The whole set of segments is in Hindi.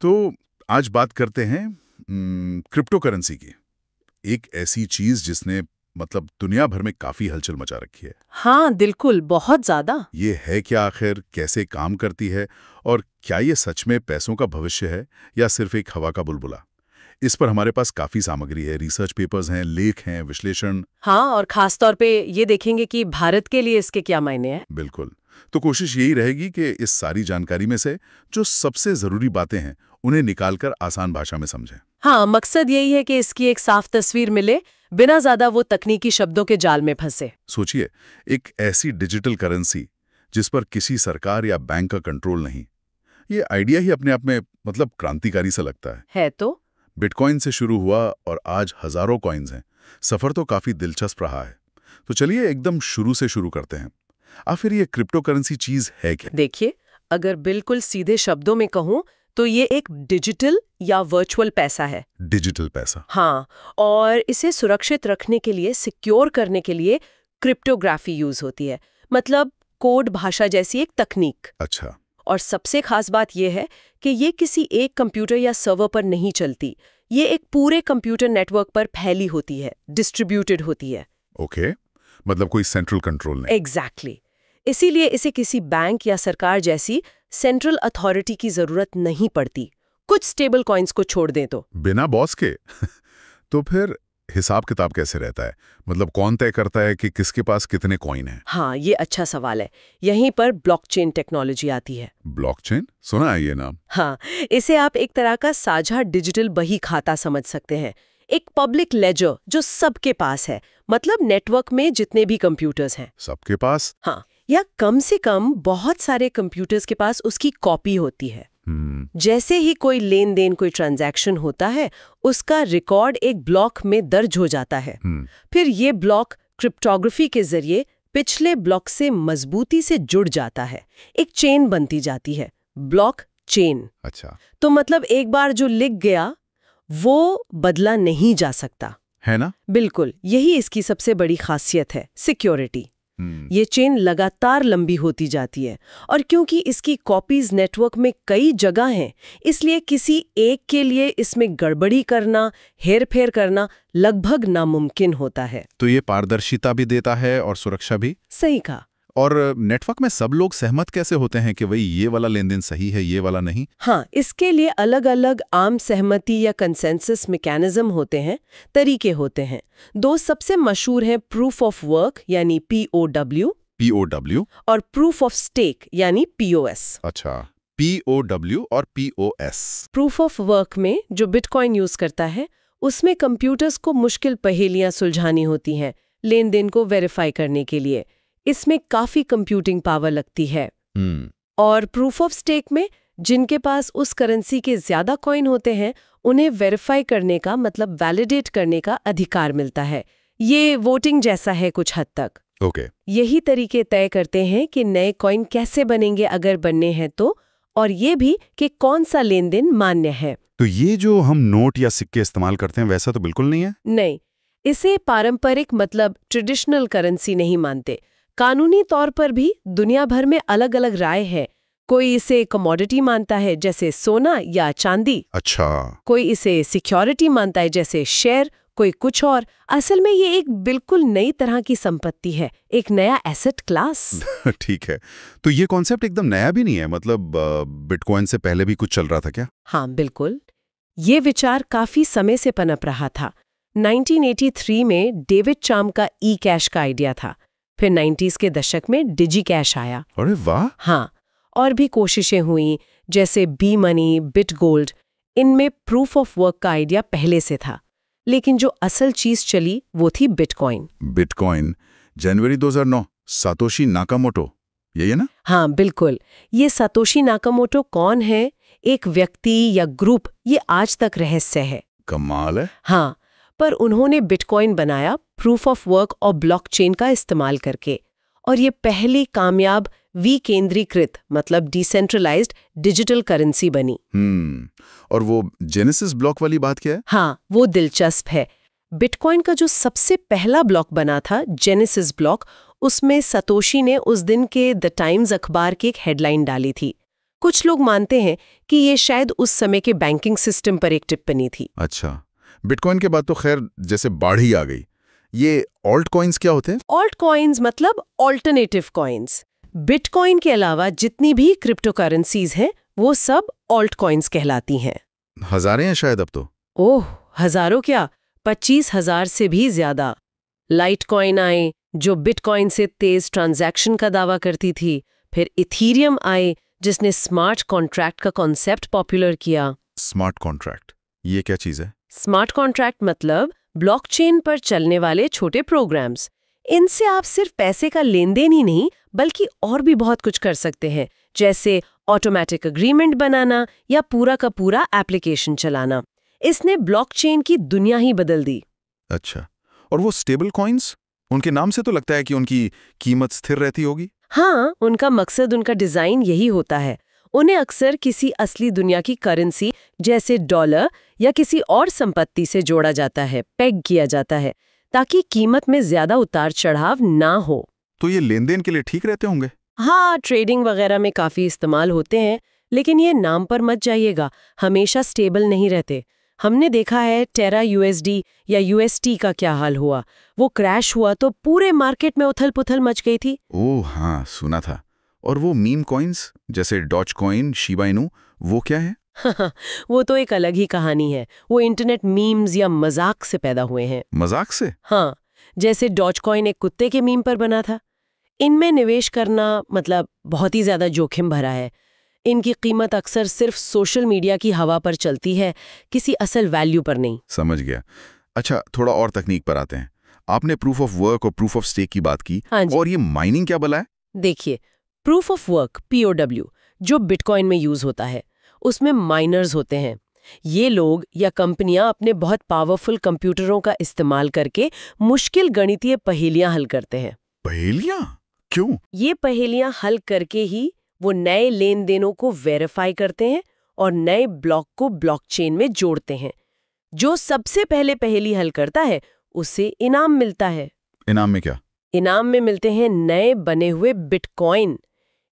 तो आज बात करते हैं क्रिप्टो करेंसी की। एक ऐसी चीज जिसने मतलब दुनिया भर में काफी हलचल मचा रखी है। हाँ बिल्कुल, बहुत ज्यादा। ये है क्या आखिर, कैसे काम करती है और क्या ये सच में पैसों का भविष्य है या सिर्फ एक हवा का बुलबुला? इस पर हमारे पास काफी सामग्री है, रिसर्च पेपर्स हैं, लेख हैं, विश्लेषण। हाँ, और खास तौर पे ये देखेंगे कि भारत के लिए इसके क्या मायने हैं। बिल्कुल। तो कोशिश यही रहेगी कि इस सारी जानकारी में से जो सबसे जरूरी बातें हैं उन्हें निकालकर आसान भाषा में समझें। हाँ, मकसद यही है कि इसकी एक साफ तस्वीर मिले, बिना ज्यादा वो तकनीकी शब्दों के जाल में फंसे। सोचिए, एक ऐसी डिजिटल करेंसी जिस पर किसी सरकार या बैंक का कंट्रोल नहीं। ये आइडिया ही अपने आप में मतलब क्रांतिकारी सा लगता है। है तो। बिटकॉइन से शुरू हुआ और आज हजारों कॉइन्स हैं। सफर तो काफी दिलचस्प रहा है। तो चलिए एकदम शुरू से शुरू करते हैं। आखिर ये क्रिप्टो करेंसी चीज है क्या? देखिए, अगर बिल्कुल सीधे शब्दों में कहूँ तो ये एक डिजिटल या वर्चुअल पैसा है। डिजिटल पैसा। हाँ, और इसे सुरक्षित रखने के लिए, सिक्योर करने के लिए क्रिप्टोग्राफी यूज होती है। मतलब कोड भाषा जैसी एक तकनीक। अच्छा। और सबसे खास बात यह है कि ये किसी एक कंप्यूटर या सर्वर पर नहीं चलती। ये एक पूरे कंप्यूटर नेटवर्क पर फैली होती है, डिस्ट्रीब्यूटेड होती है। ओके, मतलब कोई सेंट्रल कंट्रोल नहीं। एग्जैक्टली। इसीलिए इसे किसी बैंक या सरकार जैसी सेंट्रल अथॉरिटी की जरूरत नहीं पड़ती, कुछ स्टेबल कॉइन्स को छोड़ दें तो। बिना बॉस के? तो फिर हिसाब किताब कैसे रहता है? मतलब कौन तय करता है कि किसके पास कितने कॉइन हैं? हाँ, ये अच्छा सवाल है। यहीं पर ब्लॉकचेन टेक्नोलॉजी आती है। ब्लॉकचेन सुना है ये नाम। हाँ, इसे आप एक तरह का साझा डिजिटल बही खाता समझ सकते हैं। एक पब्लिक लेजर जो सबके पास है, मतलब नेटवर्क में जितने भी कंप्यूटर्स हैं। सबके पास? हाँ, या कम से कम बहुत सारे कंप्यूटर्स के पास उसकी कॉपी होती है। जैसे ही कोई लेन देन, कोई ट्रांजैक्शन होता है, उसका रिकॉर्ड एक ब्लॉक में दर्ज हो जाता है। फिर ये ब्लॉक क्रिप्टोग्राफी के जरिए पिछले ब्लॉक से मजबूती से जुड़ जाता है, एक चेन बनती जाती है, ब्लॉक चेन। अच्छा। तो मतलब एक बार जो लिख गया वो बदला नहीं जा सकता, है ना? बिल्कुल, यही इसकी सबसे बड़ी खासियत है, सिक्योरिटी। ये चेन लगातार लंबी होती जाती है, और क्योंकि इसकी कॉपीज नेटवर्क में कई जगह हैं, इसलिए किसी एक के लिए इसमें गड़बड़ी करना, हेरफेर करना लगभग नामुमकिन होता है। तो ये पारदर्शिता भी देता है और सुरक्षा भी। सही कहा। और नेटवर्क में सब लोग सहमत कैसे होते हैं कि भाई ये वाला लेन देन सही है, ये वाला नहीं? हाँ, इसके लिए अलग अलग आम सहमति या कंसेंसस मैकेनिज्म होते हैं, तरीके होते हैं। दो सबसे मशहूर हैं प्रूफ ऑफ वर्क यानी POW, POW और प्रूफ ऑफ स्टेक यानी POS। अच्छा, POW और POS। प्रूफ ऑफ वर्क में जो बिटकॉइन यूज करता है, उसमें कंप्यूटर्स को मुश्किल पहेलियां सुलझानी होती हैं, लेन देन को वेरीफाई करने के लिए। इसमें काफी कंप्यूटिंग पावर लगती है। और प्रूफ ऑफ स्टेक में जिनके पास उस करेंसी के ज्यादा कॉइन होते हैं, उन्हें वेरीफाई करने का, मतलब वैलिडेट करने का अधिकार मिलता है। ये वोटिंग जैसा है कुछ हद तक। ओके। यही तरीके तय करते हैं कि नए कॉइन कैसे बनेंगे अगर बनने हैं तो, और ये भी कि कौन सा लेन देन मान्य है। तो ये जो हम नोट या सिक्के इस्तेमाल करते हैं वैसा तो बिल्कुल नहीं है? नहीं, इसे पारंपरिक मतलब ट्रेडिशनल करेंसी नहीं मानते। कानूनी तौर पर भी दुनिया भर में अलग अलग राय है। कोई इसे कमोडिटी मानता है जैसे सोना या चांदी। अच्छा। कोई इसे सिक्योरिटी मानता है जैसे शेयर, कोई कुछ और। असल में ये एक बिल्कुल नई तरह की संपत्ति है, एक नया एसेट क्लास। ठीक है, तो ये कॉन्सेप्ट एकदम नया भी नहीं है? मतलब बिटकॉइन से पहले भी कुछ चल रहा था क्या? हाँ बिल्कुल, ये विचार काफी समय से पनप रहा था। 1983 में डेविड चाम का ई-कैश का आइडिया था। फिर 90s के दशक में डिजी कैश आया। अरे वाह! हाँ, और भी कोशिशें हुई जैसे बी मनी, बिट गोल्ड। इनमें प्रूफ ऑफ वर्क का आइडिया पहले से था, लेकिन जो असल चीज चली वो थी बिटकॉइन। बिटकॉइन जनवरी 2009, सातोशी नाकामोटो, यही है ना? हाँ बिल्कुल। ये सातोशी नाकामोटो कौन है, एक व्यक्ति या ग्रुप, ये आज तक रहस्य है। कमाल है। हाँ, पर उन्होंने बिटकॉइन बनाया प्रूफ ऑफ वर्क और ब्लॉकचेन का इस्तेमाल करके, और ये पहली कामयाब विकेंद्रीकृत मतलब डिसेंट्रलाइज्ड डिजिटल करेंसी बनी। और वो जेनेसिस ब्लॉक वाली बात क्या है? हाँ, वो दिलचस्प है। बिटकॉइन का जो सबसे पहला ब्लॉक बना था, जेनेसिस ब्लॉक, उसमें सतोशी ने उस दिन के द टाइम्स अखबार की एक हेडलाइन डाली थी, कुछ लोग मानते हैं कि ये शायद उस समय के बैंकिंग सिस्टम पर एक टिप्पणी थी। अच्छा, बिटकॉइन के बाद तो खैर जैसे बाढ़ ही आ गई। ये ऑल्ट कॉइन्स क्या होते हैं? ऑल्ट कॉइन्स मतलब ऑल्टरनेटिव कॉइन्स। बिटकॉइन के अलावा जितनी भी क्रिप्टो करेंसीज हैं वो सब ऑल्ट कॉइन्स कहलाती हैं। हजारें हैं शायद अब तो। ओह, हजारों क्या, 25,000 से भी ज्यादा। लाइट कॉइन आए जो बिटकॉइन से तेज ट्रांजैक्शन का दावा करती थी। फिर इथीरियम आए जिसने स्मार्ट कॉन्ट्रैक्ट का कॉन्सेप्ट पॉपुलर किया। स्मार्ट कॉन्ट्रैक्ट, ये क्या चीज है? स्मार्ट कॉन्ट्रैक्ट मतलब ब्लॉकचेन पर चलने वाले छोटे प्रोग्राम्स। इनसे आप सिर्फ पैसे का लेन देन ही नहीं बल्कि और भी बहुत कुछ कर सकते हैं, जैसे ऑटोमेटिक अग्रीमेंट बनाना या पूरा का पूरा एप्लीकेशन चलाना। इसने ब्लॉकचेन की दुनिया ही बदल दी। अच्छा, और वो स्टेबल कॉइन्स, उनके नाम से तो लगता है कि उनकी कीमत स्थिर रहती होगी। हाँ, उनका मकसद, उनका डिजाइन यही होता है। उन्हें अक्सर किसी असली दुनिया की करेंसी जैसे डॉलर या किसी और संपत्ति से जोड़ा जाता है, पेग किया जाता है, ताकि कीमत में ज्यादा उतार चढ़ाव ना हो। तो ये लेन देन के लिए ठीक रहते होंगे? हाँ, ट्रेडिंग वगैरह में काफी इस्तेमाल होते हैं, लेकिन ये नाम पर मत जाइएगा, हमेशा स्टेबल नहीं रहते। हमने देखा है टेरा यूएसडी या यूएसटी का क्या हाल हुआ। वो क्रैश हुआ तो पूरे मार्केट में उथल-पुथल मच गई थी। ओह हाँ, सुना था। और वो मीम कॉइन्स जैसे डॉज कॉइन, शिबा इनू, वो क्या है? वो तो एक अलग ही कहानी है। वो इंटरनेट मीम्स या मजाक से पैदा हुए हैं। मजाक से? हाँ, जैसे डॉज कॉइन एक कुत्ते के मीम पर बना था। इनमें निवेश करना मतलब बहुत ही ज्यादा जोखिम भरा है। इनकी कीमत अक्सर सिर्फ सोशल मीडिया की हवा पर चलती है, किसी असल वैल्यू पर नहीं। समझ गया। अच्छा, थोड़ा और तकनीक पर आते हैं। आपने प्रूफ ऑफ वर्क और प्रूफ ऑफ स्टेक की बात की, हाँ जी। और ये माइनिंग क्या भला है? देखिए, प्रूफ ऑफ वर्क POW जो बिटकॉइन में यूज होता है, उसमें माइनर्स होते हैं। ये लोग या कंपनियां अपने बहुत पावरफुल कंप्यूटरों का इस्तेमाल करके मुश्किल गणितीय पहेलियां हल करते हैं। पहेलियां? क्यों? ये पहेलियां हल करके ही वो नए लेन देनों को वेरीफाई करते हैं और नए ब्लॉक को ब्लॉकचेन में जोड़ते हैं। जो सबसे पहले पहेली हल करता है उसे इनाम मिलता है। इनाम में क्या? इनाम में मिलते हैं नए बने हुए बिटकॉइन।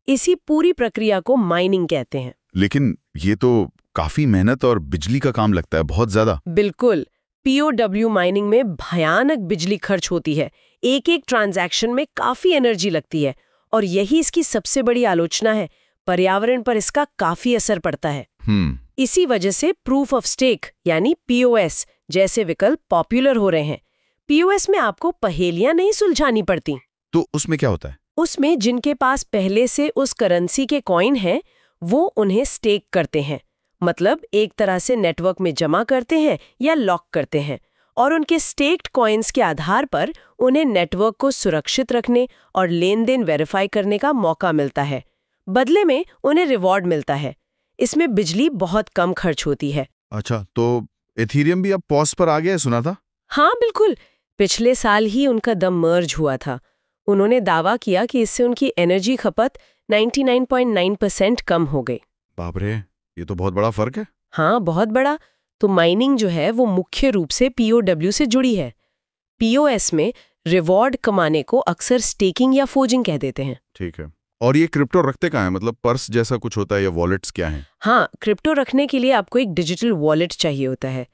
इसी पूरी प्रक्रिया को माइनिंग कहते हैं। लेकिन ये तो काफी मेहनत और बिजली का काम लगता है, बहुत ज्यादा। बिल्कुल, POW माइनिंग में भयानक बिजली खर्च होती है। एक एक ट्रांजैक्शन में काफी एनर्जी लगती है और यही इसकी सबसे बड़ी आलोचना है। पर्यावरण पर इसका काफी असर पड़ता है। इसी वजह से प्रूफ ऑफ स्टेक यानी POS जैसे विकल्प पॉपुलर हो रहे हैं। POS में आपको पहेलियां नहीं सुलझानी पड़ती। तो उसमें क्या होता है? उसमें जिनके पास पहले से उस करेंसी के कॉइन हैं, वो उन्हें स्टेक करते हैं, मतलब एक तरह से नेटवर्क में जमा करते हैं या लॉक करते हैं, और उनके स्टेक्ड कॉइन्स के आधार पर उन्हें नेटवर्क को सुरक्षित रखने और लेन देन वेरीफाई करने का मौका मिलता है। बदले में उन्हें रिवॉर्ड मिलता है। इसमें बिजली बहुत कम खर्च होती है। अच्छा, तो एथीरियम भी अब पॉज पर आ गया है, सुना था। हाँ बिल्कुल, पिछले साल ही उनका दम मर्ज हुआ था। उन्होंने दावा किया कि इससे उनकी एनर्जी खपत 99.9% कम हो गई। बाप रे, ये तो बहुत बड़ा फर्क है। हाँ, बहुत बड़ा। तो माइनिंग जो है वो मुख्य रूप से POW से जुड़ी है। POS में रिवॉर्ड कमाने को अक्सर स्टेकिंग या फोजिंग कह देते हैं। ठीक है। और ये क्रिप्टो रखते कहाँ है? मतलब पर्स जैसा कुछ होता है या वॉलेट्स क्या हैं? हाँ, क्रिप्टो रखने के लिए आपको एक डिजिटल वॉलेट चाहिए होता है।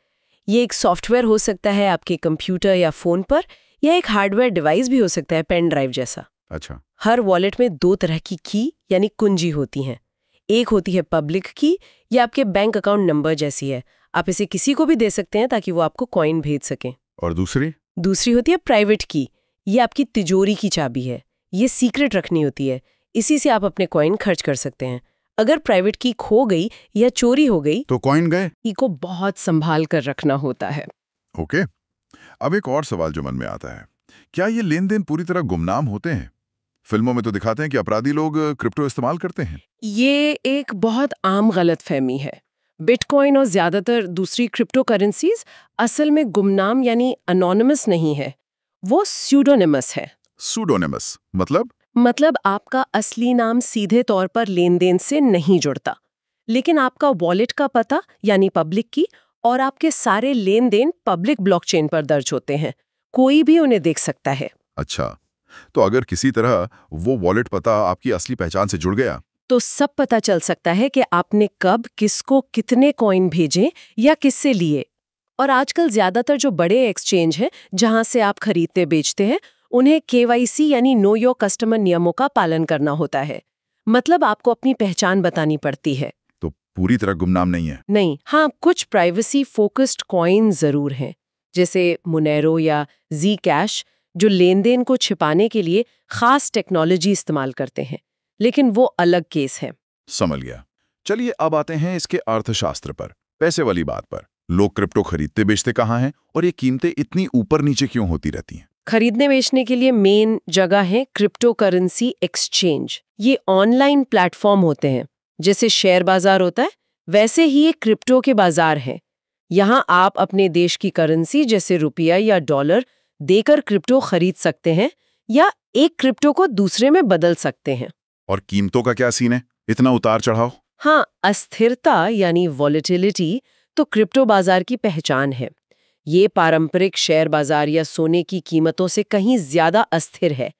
ये एक सॉफ्टवेयर हो सकता है आपके कंप्यूटर या फोन पर, या एक हार्डवेयर डिवाइस भी हो सकता है, पेन ड्राइव जैसा। अच्छा। हर वॉलेट में 2 तरह की की यानी कुंजी होती हैं। एक होती है पब्लिक की, ये आपके बैंक अकाउंट नंबर जैसी है। आप इसे किसी को भी दे सकते हैं ताकि वो आपको कॉइन भेज सकें। और दूसरी होती है प्राइवेट की, ये आपकी तिजोरी की चाबी है। ये सीक्रेट रखनी होती है, इसी से आप अपने कॉइन खर्च कर सकते हैं। अगर प्राइवेट की खो गई या चोरी हो गई तो कॉइन गए। की को बहुत संभाल कर रखना होता है। ओके। अब एक और सवाल जो मन में आता है, क्या ये लेन देन पूरी तरह गुमनाम होते हैं? फिल्मों में तो दिखाते हैं कि अपराधी लोग क्रिप्टो इस्तेमाल करते हैं। ये एक बहुत आम गलतफहमी है। बिटकॉइन और ज्यादातर दूसरी क्रिप्टो करेंसीज असल में गुमनाम यानी अनोनिमस नहीं है, वो स्यूडोनिमस है। सूडोनिमस मतलब आपका असली नाम सीधे तौर पर लेन देन से नहीं जुड़ता, लेकिन आपका वॉलेट का पता यानी पब्लिक की और आपके सारे लेन देन पब्लिक ब्लॉकचेन पर दर्ज होते हैं। कोई भी उन्हें देख सकता है। अच्छा, तो अगर किसी तरह वो वॉलेट पता आपकी असली पहचान से जुड़ गया तो सब पता चल सकता है कि आपने कब किसको कितने कॉइन भेजे या किससे लिए। और आजकल ज्यादातर जो बड़े एक्सचेंज हैं जहां से आप खरीदते बेचते हैं, उन्हें KYC यानी नो योर कस्टमर नियमों का पालन करना होता है। मतलब आपको अपनी पहचान बतानी पड़ती है। तो पूरी तरह गुमनाम नहीं है। नहीं, हाँ, कुछ प्राइवेसी फोकस्ड कॉइन जरूर हैं, जैसे मोनेरो या जी कैश, जो लेन देन को छिपाने के लिए खास टेक्नोलॉजी इस्तेमाल करते हैं, लेकिन वो अलग केस है। समझ गया। चलिए अब आते हैं इसके अर्थशास्त्र पर, पैसे वाली बात पर। लोग क्रिप्टो खरीदते बेचते कहाँ हैं और ये कीमतें इतनी ऊपर नीचे क्यों होती रहती हैं? खरीदने बेचने के लिए मेन जगह है क्रिप्टो करेंसी एक्सचेंज। ये ऑनलाइन प्लेटफॉर्म होते हैं, जैसे शेयर बाजार होता है वैसे ही ये क्रिप्टो के बाजार हैं। यहाँ आप अपने देश की करेंसी जैसे रुपया या डॉलर देकर क्रिप्टो खरीद सकते हैं या एक क्रिप्टो को दूसरे में बदल सकते हैं। और कीमतों का क्या सीन है? इतना उतार चढ़ाव? हाँ, अस्थिरता यानी वॉलेटिलिटी तो क्रिप्टो बाजार की पहचान है। ये पारंपरिक शेयर बाजार या सोने की कीमतों से कहीं ज्यादा अस्थिर है।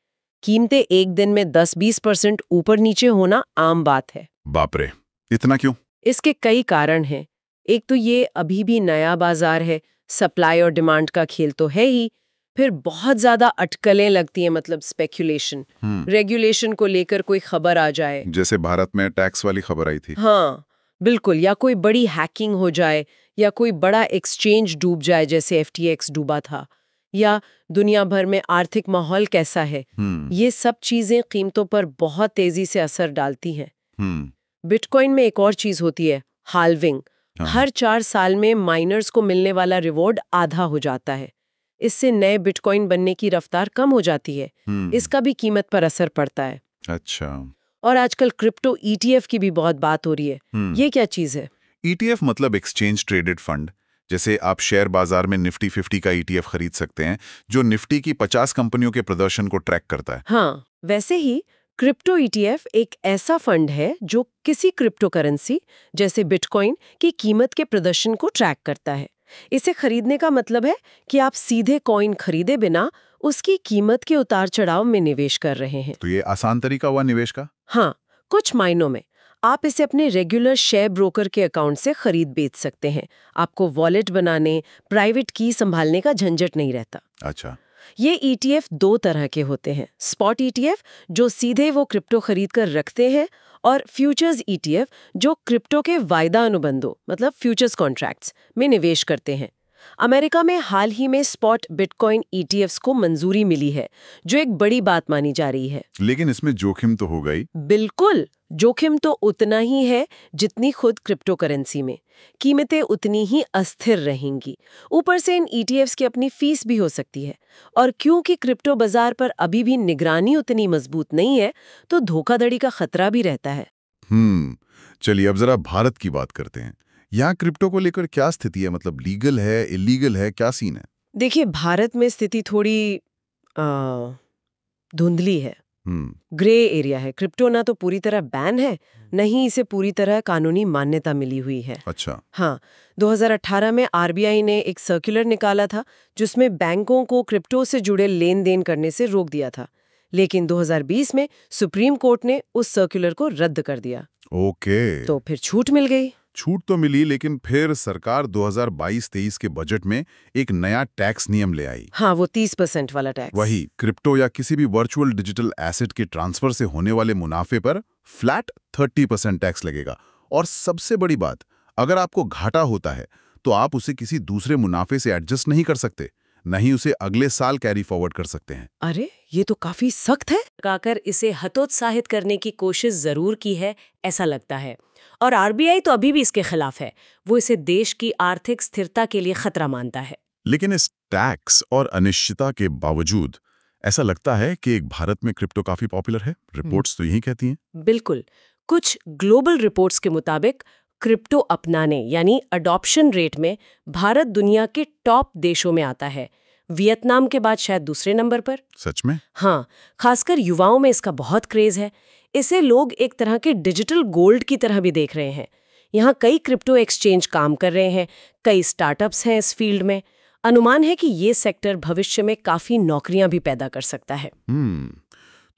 कीमतें एक दिन में 10-20% ऊपर नीचे होना आम बात है। बाप रे, इतना क्यों? इसके कई कारण हैं। एक तो ये अभी भी नया बाजार है, सप्लाई और डिमांड का खेल तो है ही। फिर बहुत ज्यादा अटकलें लगती हैं, मतलब स्पेक्यूलेशन, रेगुलेशन को लेकर कोई खबर आ जाए, जैसे भारत में टैक्स वाली खबर आई थी। हाँ बिल्कुल, या कोई बड़ी हैकिंग हो जाए, या कोई बड़ा एक्सचेंज डूब जाए जैसे FTX डूबा था, या दुनिया भर में आर्थिक माहौल कैसा है। ये सब चीजें कीमतों पर बहुत तेजी से असर डालती हैं। बिटकॉइन में एक और चीज होती है, हाल्विंग। हर 4 साल में माइनर्स को मिलने वाला रिवॉर्ड आधा हो जाता है। इससे नए बिटकॉइन बनने की रफ्तार कम हो जाती है। इसका भी कीमत पर असर पड़ता है। अच्छा। और आजकल क्रिप्टो ETF की भी बहुत बात हो रही है। ये क्या चीज है? ETF मतलब एक्सचेंज ट्रेडेड फंड। जैसे आप शेयर बाजार में निफ्टी 50 का ETF खरीद सकते हैं, जो निफ्टी की 50 कंपनियों के प्रदर्शन को ट्रैक करता है। हाँ, वैसे ही क्रिप्टो ETF एक ऐसा फंड है जो किसी क्रिप्टो करेंसी जैसे बिटकॉइन की कीमत के प्रदर्शन को ट्रैक करता है। इसे खरीदने का मतलब है कि आप सीधे कॉइन खरीदे बिना उसकी कीमत के उतार चढ़ाव में निवेश कर रहे हैं। तो ये आसान तरीका हुआ निवेश का? हाँ, कुछ मायनों में। आप इसे अपने रेगुलर शेयर ब्रोकर के अकाउंट से खरीद बेच सकते हैं। आपको वॉलेट बनाने, प्राइवेट की संभालने का झंझट नहीं रहता। अच्छा। ये ETF 2 तरह के होते हैं, स्पॉट ETF जो सीधे वो क्रिप्टो खरीद कर रखते हैं, और फ्यूचर्स ETF जो क्रिप्टो के वायदा अनुबंधों मतलब फ्यूचर्स कॉन्ट्रैक्ट्स में निवेश करते हैं। अमेरिका में हाल ही में स्पॉट बिटकॉइन ETFs को मंजूरी मिली है, जो एक बड़ी बात मानी जा रही है। लेकिन इसमें जोखिम तो हो गई। बिल्कुल, जोखिम तो उतना ही है जितनी खुद क्रिप्टो करेंसी में। कीमतें उतनी ही अस्थिर रहेंगी। ऊपर से इन ETFs की अपनी फीस भी हो सकती है। और क्योंकि क्रिप्टो बाजार पर अभी भी निगरानी उतनी मजबूत नहीं है, तो धोखाधड़ी का खतरा भी रहता है। चलिए अब जरा भारत की बात करते हैं। यहाँ क्रिप्टो को लेकर क्या स्थिति है? मतलब लीगल है, इलीगल है, क्या सीन है? देखिए, भारत में स्थिति थोड़ी धुंधली है। ग्रे एरिया है। क्रिप्टो ना तो पूरी तरह बैन है, नहीं इसे पूरी तरह कानूनी मान्यता मिली हुई है। अच्छा। हाँ, 2018 में RBI ने एक सर्कुलर निकाला था जिसमें बैंकों को क्रिप्टो से जुड़े लेन देन करने से रोक दिया था। लेकिन 2020 में सुप्रीम कोर्ट ने उस सर्कुलर को रद्द कर दिया। ओके। तो फिर छूट मिल गई। छूट तो मिली, लेकिन फिर सरकार 2022-23 के बजट में एक नया टैक्स नियम ले आई। हाँ, वो 30% वाला टैक्स। वही क्रिप्टो या किसी भी वर्चुअल डिजिटल एसेट के ट्रांसफर से होने वाले मुनाफे पर फ्लैट 30% टैक्स लगेगा। और सबसे बड़ी बात, अगर आपको घाटा होता है तो आप उसे किसी दूसरे मुनाफे से एडजस्ट नहीं कर सकते, नहीं उसे अगले साल कैरी फॉरवर्ड कर सकते हैं। अरे, ये तो काफी सख्त है। लगाकर इसे हतोत्साहित करने की कोशिश जरूर की है, ऐसा लगता है। और RBI तो अभी भी इसके खिलाफ है। वो इसे देश की आर्थिक स्थिरता के लिए खतरा मानता है। लेकिन इस टैक्स और अनिश्चितता के बावजूद ऐसा लगता है कि एक भारत में क्रिप्टो काफी पॉपुलर है। रिपोर्ट्स तो यही कहती हैं। बिल्कुल। कुछ ग्लोबल रिपोर्ट्स के मुताबिक क्रिप्टो अपनाने यानी अडॉप्शन रेट में भारत दुनिया के टॉप देशों में आता है। वियतनाम के बाद शायद दूसरे नंबर पर। सच में? हाँ, खासकर युवाओं में इसका बहुत क्रेज है। इसे लोग एक तरह के डिजिटल गोल्ड की तरह भी देख रहे हैं। यहाँ कई क्रिप्टो एक्सचेंज काम कर रहे हैं, कई स्टार्टअप्स हैं इस फील्ड में। अनुमान है कि ये सेक्टर भविष्य में काफी नौकरियां भी पैदा कर सकता है।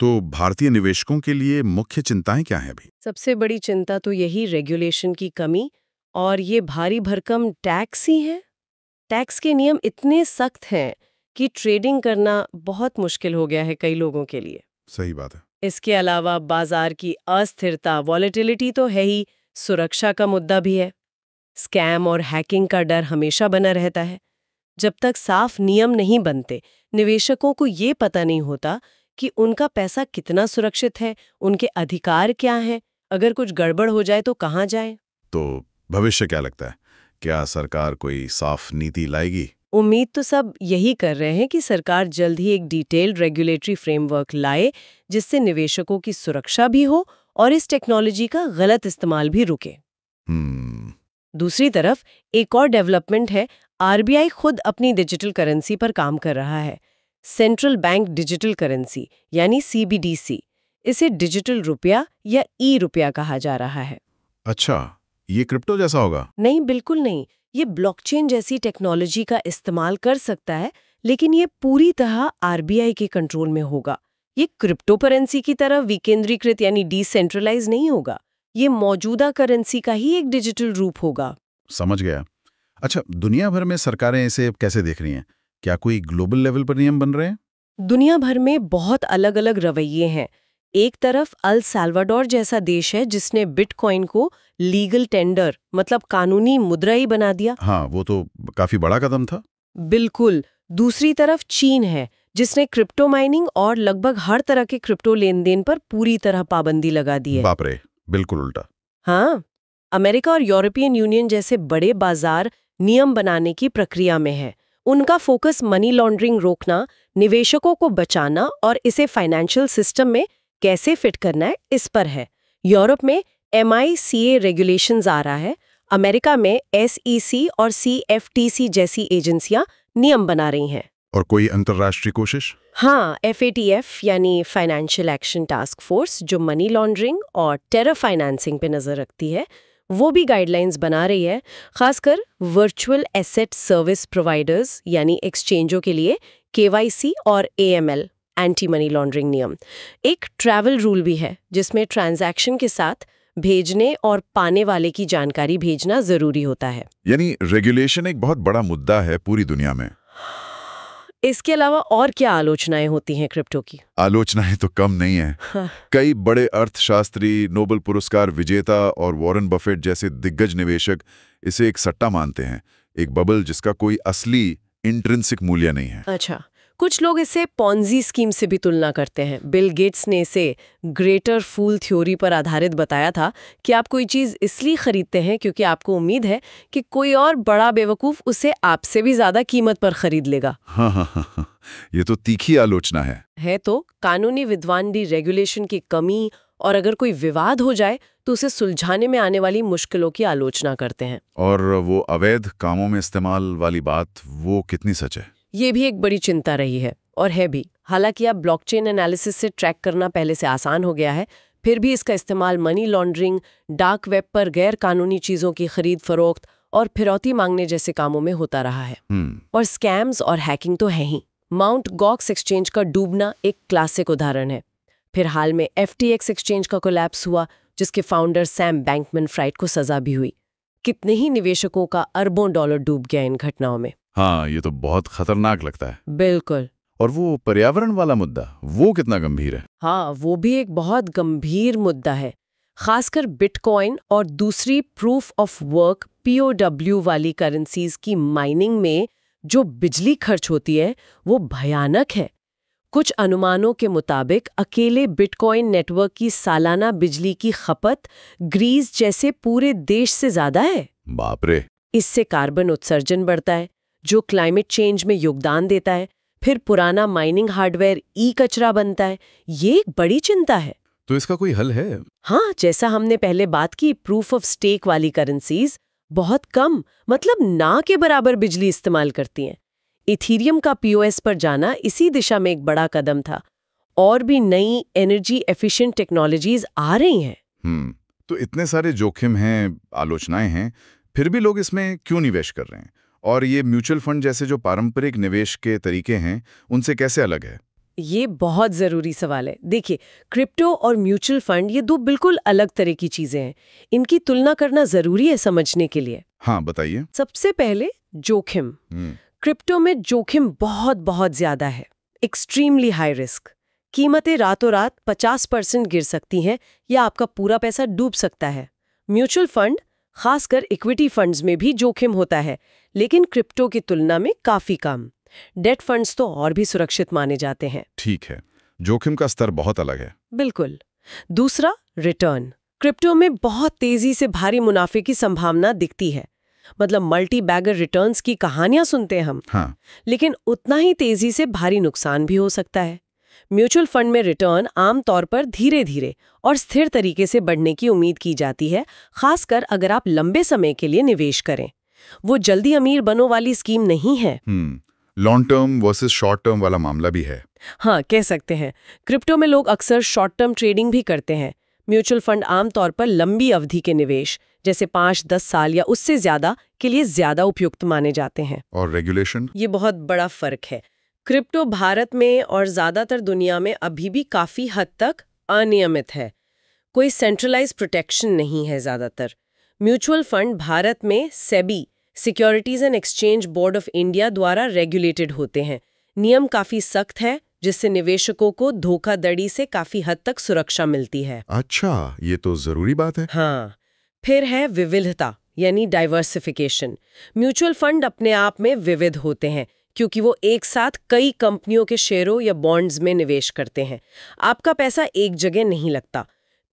तो भारतीय निवेशकों के लिए मुख्य चिंताएं क्या हैं अभी? सबसे बड़ी चिंता तो यही रेगुलेशन की कमी और ये भारी भरकम टैक्स ही है। टैक्स के नियम इतने सख्त हैं कि ट्रेडिंग करना बहुत मुश्किल हो गया है कई लोगों के लिए। सही बात है। इसके अलावा बाजार की अस्थिरता, वॉलेटिलिटी तो है ही, सुरक्षा का मुद्दा भी है। स्कैम और हैकिंग का डर हमेशा बना रहता है। जब तक साफ नियम नहीं बनते, निवेशकों को ये पता नहीं होता कि उनका पैसा कितना सुरक्षित है, उनके अधिकार क्या हैं, अगर कुछ गड़बड़ हो जाए तो कहाँ जाएं। तो भविष्य क्या लगता है? क्या सरकार कोई साफ नीति लाएगी? उम्मीद तो सब यही कर रहे हैं कि सरकार जल्द ही एक डिटेल्ड रेगुलेटरी फ्रेमवर्क लाए जिससे निवेशकों की सुरक्षा भी हो और इस टेक्नोलॉजी का गलत इस्तेमाल भी रुके। दूसरी तरफ एक और डेवलपमेंट है, आरबीआई खुद अपनी डिजिटल करेंसी पर काम कर रहा है। सेंट्रल बैंक डिजिटल करेंसी यानी सीबीडीसी। इसे डिजिटल रुपया या ई रुपया कहा जा रहा है। अच्छा, ये क्रिप्टो जैसा होगा? नहीं, बिल्कुल नहीं। ये ब्लॉकचेन जैसी टेक्नोलॉजी का इस्तेमाल कर सकता है, लेकिन ये पूरी तरह आरबीआई के कंट्रोल में होगा। ये क्रिप्टो करेंसी की तरह विकेंद्रीकृत यानी डिसेंट्रलाइज नहीं होगा। ये मौजूदा करेंसी का ही एक डिजिटल रूप होगा। समझ गया। अच्छा, दुनिया भर में सरकारें इसे कैसे देख रही हैं? क्या कोई ग्लोबल लेवल पर नियम बन रहे हैं? दुनिया भर में बहुत अलग अलग रवैये हैं। एक तरफ अल साल्वाडोर जैसा देश है जिसने बिटकॉइन को लीगल टेंडर मतलब कानूनी मुद्रा ही बना दिया। हाँ, वो तो काफी बड़ा कदम था। बिल्कुल। दूसरी तरफ चीन है जिसने क्रिप्टो माइनिंग और लगभग हर तरह के क्रिप्टो लेन देन पर पूरी तरह पाबंदी लगा दी है। बाप रे, बिल्कुल उल्टा। हाँ, अमेरिका और यूरोपियन यूनियन जैसे बड़े बाजार नियम बनाने की प्रक्रिया में है। उनका फोकस मनी लॉन्ड्रिंग रोकना, निवेशकों को बचाना और इसे फाइनेंशियल सिस्टम में कैसे फिट करना है, इस पर है। यूरोप में MiCA रेगुलेशंस आ रहा है। अमेरिका में SEC और CFTC जैसी एजेंसियां नियम बना रही हैं। और कोई अंतर्राष्ट्रीय कोशिश? हाँ, FATF यानी फाइनेंशियल एक्शन टास्क फोर्स, जो मनी लॉन्ड्रिंग और टेरर फाइनेंसिंग पे नजर रखती है, वो भी गाइडलाइंस बना रही है, खासकर वर्चुअल एसेट सर्विस प्रोवाइडर्स यानी एक्सचेंजों के लिए KYC और AML एंटी मनी लॉन्ड्रिंग नियम। एक ट्रैवल रूल भी है जिसमें ट्रांजैक्शन के साथ भेजने और पाने वाले की जानकारी भेजना जरूरी होता है। यानी रेगुलेशन एक बहुत बड़ा मुद्दा है पूरी दुनिया में। इसके अलावा और क्या आलोचनाएं होती हैं क्रिप्टो की? आलोचनाएं तो कम नहीं है। हाँ। कई बड़े अर्थशास्त्री, नोबेल पुरस्कार विजेता और वॉरेन बफेट जैसे दिग्गज निवेशक इसे एक सट्टा मानते हैं, एक बबल जिसका कोई असली इंट्रिंसिक मूल्य नहीं है। अच्छा, कुछ लोग इसे पॉन्जी स्कीम से भी तुलना करते हैं। बिल गेट्स ने इसे ग्रेटर फूल थ्योरी पर आधारित बताया था कि आप कोई चीज़ इसलिए खरीदते हैं क्योंकि आपको उम्मीद है कि कोई और बड़ा बेवकूफ़ उसे आपसे भी ज़्यादा कीमत पर खरीद लेगा। हाँ, ये तो तीखी आलोचना है। तो कानूनी विद्वानी, रेगुलेशन की कमी और अगर कोई विवाद हो जाए तो उसे सुलझाने में आने वाली मुश्किलों की आलोचना करते हैं। और वो अवैध कामों में इस्तेमाल वाली बात, वो कितनी सच है? ये भी एक बड़ी चिंता रही है और है भी। हालांकि अब ब्लॉकचेन एनालिसिस से ट्रैक करना पहले से आसान हो गया है, फिर भी इसका इस्तेमाल मनी लॉन्ड्रिंग, डार्क वेब पर गैर कानूनी चीज़ों की खरीद फरोख्त और फिरौती मांगने जैसे कामों में होता रहा है। और स्कैम्स और हैकिंग तो है ही। माउंट गॉक्स एक्सचेंज का डूबना एक क्लासिक उदाहरण है। फिर हाल में FTX एक्सचेंज का कोलैप्स हुआ जिसके फाउंडर सैम बैंकमैन-फ्राइड को सजा भी हुई। कितने ही निवेशकों का अरबों डॉलर डूब गया इन घटनाओं में। हाँ, ये तो बहुत खतरनाक लगता है। बिल्कुल। और वो पर्यावरण वाला मुद्दा, वो कितना गंभीर है? हाँ, वो भी एक बहुत गंभीर मुद्दा है। खासकर बिटकॉइन और दूसरी प्रूफ ऑफ वर्क POW वाली करेंसीज की माइनिंग में जो बिजली खर्च होती है वो भयानक है। कुछ अनुमानों के मुताबिक अकेले बिटकॉइन नेटवर्क की सालाना बिजली की खपत ग्रीस जैसे पूरे देश से ज्यादा है। बाप रे। इससे कार्बन उत्सर्जन बढ़ता है जो क्लाइमेट चेंज में योगदान देता है। फिर पुराना माइनिंग हार्डवेयर कचरा बनता है। ये एक बड़ी चिंता है। तो इसका कोई हल है? हाँ, जैसा हमने पहले बात की, प्रूफ ऑफ स्टेक वाली करेंसीज बहुत कम, मतलब ना के बराबर बिजली इस्तेमाल करती हैं। इथीरियम का POS पर जाना इसी दिशा में एक बड़ा कदम था। और भी नई एनर्जी एफिशिएंट टेक्नोलॉजीज आ रही हैं। तो इतने सारे जोखिम हैं, आलोचनाएं हैं, फिर भी लोग इसमें क्यों निवेश कर रहे हैं? और ये म्यूचुअल फंड जैसे जो पारंपरिक निवेश के तरीके हैं, उनसे कैसे अलग है? ये बहुत ज़रूरी सवाल है। देखिए, क्रिप्टो और म्यूचुअल फंड ये दो बिल्कुल अलग तरह की चीज़ें हैं। इनकी तुलना करना ज़रूरी है समझने के लिए। हाँ, बताइए। सबसे पहले जोखिम। क्रिप्टो में जोखिम बहुत बहुत ज़्यादा है, एक्सट्रीमली हाई रिस्क। कीमतें रातों रात 50% गिर सकती हैं या आपका पूरा पैसा डूब सकता है। म्यूचुअल फंड, खासकर इक्विटी फंड्स में भी जोखिम होता है, लेकिन क्रिप्टो की तुलना में काफ़ी कम। डेट फंड्स तो और भी सुरक्षित माने जाते हैं। ठीक है, जोखिम का स्तर बहुत अलग है। बिल्कुल। दूसरा, रिटर्न। क्रिप्टो में बहुत तेजी से भारी मुनाफे की संभावना दिखती है। मतलब मल्टी बैगर रिटर्न्स की कहानियां सुनते हैं हम। हाँ। लेकिन उतना ही तेजी से भारी नुकसान भी हो सकता है। म्यूचुअल फंड में रिटर्न आमतौर पर धीरे धीरे और स्थिर तरीके से बढ़ने की उम्मीद की जाती है, खासकर अगर आप लंबे समय के लिए निवेश करें। वो जल्दी अमीर बनो वाली स्कीम नहीं है। Long term versus short term वाला मामला भी है। हाँ, कह सकते हैं। क्रिप्टो में लोग अक्सर शॉर्ट टर्म ट्रेडिंग भी करते हैं। म्यूचुअल फंड आमतौर पर लंबी अवधि के निवेश जैसे 5-10 साल या उससे ज्यादा के लिए ज्यादा उपयुक्त माने जाते हैं। और रेगुलेशन? ये बहुत बड़ा फर्क है। क्रिप्टो भारत में और ज्यादातर दुनिया में अभी भी काफी हद तक अनियमित है। कोई सेंट्रलाइज प्रोटेक्शन नहीं है ज्यादातर। म्यूचुअल फंड भारत में SEBI, securities and exchange board of India द्वारा रेगुलेटेड होते हैं। नियम काफी सख्त है, जिससे निवेशकों को धोखाधड़ी से काफी हद तक सुरक्षा मिलती है। अच्छा, ये तो जरूरी बात है। हाँ। फिर है विविधता, यानी डाइवर्सिफिकेशन। म्यूचुअल फंड अपने आप में विविध होते हैं क्योंकि वो एक साथ कई कंपनियों के शेयरों या बॉन्ड्स में निवेश करते हैं। आपका पैसा एक जगह नहीं लगता।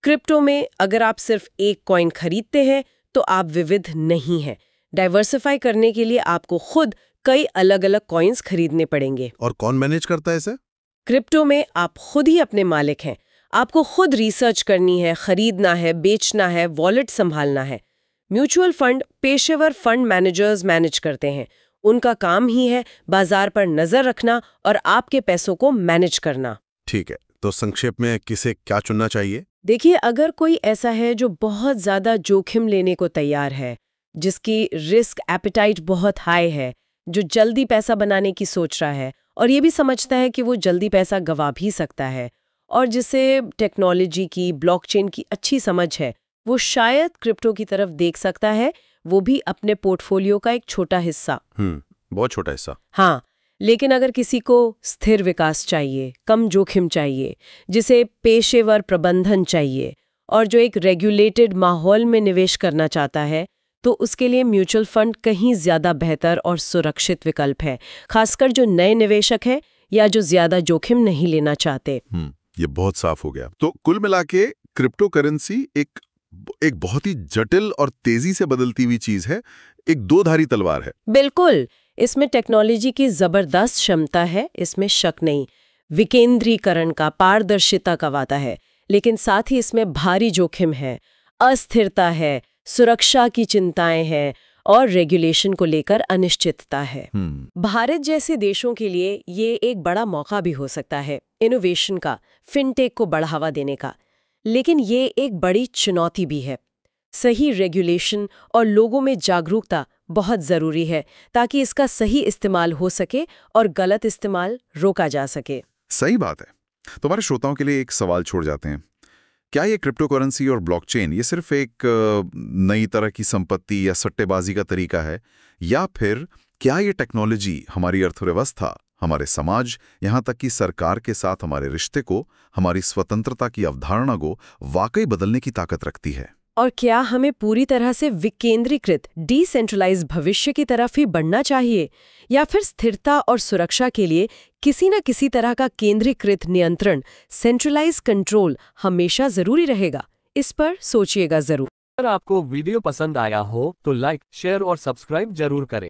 क्रिप्टो में अगर आप सिर्फ एक कॉइन खरीदते हैं तो आप विविध नहीं हैं। डाइवर्सिफाई करने के लिए आपको खुद कई अलग अलग कॉइन्स खरीदने पड़ेंगे। और कौन मैनेज करता है इसे? क्रिप्टो में आप खुद ही अपने मालिक हैं। आपको खुद रिसर्च करनी है, खरीदना है, बेचना है, वॉलेट संभालना है। म्यूचुअल फंड पेशेवर फंड मैनेजर्स मैनेज करते हैं। उनका काम ही है बाजार पर नजर रखना और आपके पैसों को मैनेज करना। ठीक है, तो संक्षेप में किसे क्या चुनना चाहिए? देखिए, अगर कोई ऐसा है जो बहुत ज्यादा जोखिम लेने को तैयार है, जिसकी रिस्क एपेटाइट बहुत हाई है, जो जल्दी पैसा बनाने की सोच रहा है और ये भी समझता है कि वो जल्दी पैसा गंवा भी सकता है, और जिसे टेक्नोलॉजी की, ब्लॉकचेन की अच्छी समझ है, वो शायद क्रिप्टो की तरफ देख सकता है, वो भी अपने पोर्टफोलियो का एक छोटा हिस्सा। बहुत छोटा हिस्सा। हाँ, लेकिन अगर किसी को स्थिर विकास चाहिए, कम जोखिम चाहिए, जिसे पेशेवर प्रबंधन चाहिए और जो एक रेगुलेटेड माहौल में निवेश करना चाहता है, तो उसके लिए म्यूचुअल फंड कहीं ज्यादा बेहतर और सुरक्षित विकल्प है, खासकर जो नए निवेशक है या जो ज्यादा जोखिम नहीं लेना चाहते। ये बहुत साफ हो गया। तो कुल मिला के क्रिप्टो करेंसी एक बहुत ही जटिल और तेजी से बदलती हुई चीज है, एक दो-धारी तलवार है। बिल्कुल, इसमें टेक्नोलॉजी की जबरदस्त क्षमता है, इसमें शक नहीं। विकेंद्रीकरण का, पारदर्शिता का वादा है, लेकिन साथ ही इसमें भारी जोखिम है, अस्थिरता है, सुरक्षा की चिंताएं हैं और रेगुलेशन को लेकर अनिश्चितता है। भारत जैसे देशों के लिए ये एक बड़ा मौका भी हो सकता है, इनोवेशन का, फिनटेक को बढ़ावा देने का। लेकिन ये एक बड़ी चुनौती भी है। सही रेगुलेशन और लोगों में जागरूकता बहुत ज़रूरी है, ताकि इसका सही इस्तेमाल हो सके और गलत इस्तेमाल रोका जा सके। सही बात है। तो हमारे श्रोताओं के लिए एक सवाल छोड़ जाते हैं। क्या ये क्रिप्टो करेंसी और ब्लॉकचेन ये सिर्फ एक नई तरह की संपत्ति या सट्टेबाजी का तरीका है, या फिर क्या ये टेक्नोलॉजी हमारी अर्थव्यवस्था, हमारे समाज, यहाँ तक कि सरकार के साथ हमारे रिश्ते को, हमारी स्वतंत्रता की अवधारणा को वाकई बदलने की ताकत रखती है? और क्या हमें पूरी तरह से विकेंद्रीकृत, डिसेंट्रलाइज्ड भविष्य की तरफ ही बढ़ना चाहिए, या फिर स्थिरता और सुरक्षा के लिए किसी न किसी तरह का केंद्रीकृत नियंत्रण, सेंट्रलाइज कंट्रोल हमेशा जरूरी रहेगा? इस पर सोचिएगा जरूर। अगर आपको वीडियो पसंद आया हो तो लाइक, शेयर और सब्सक्राइब जरूर करें।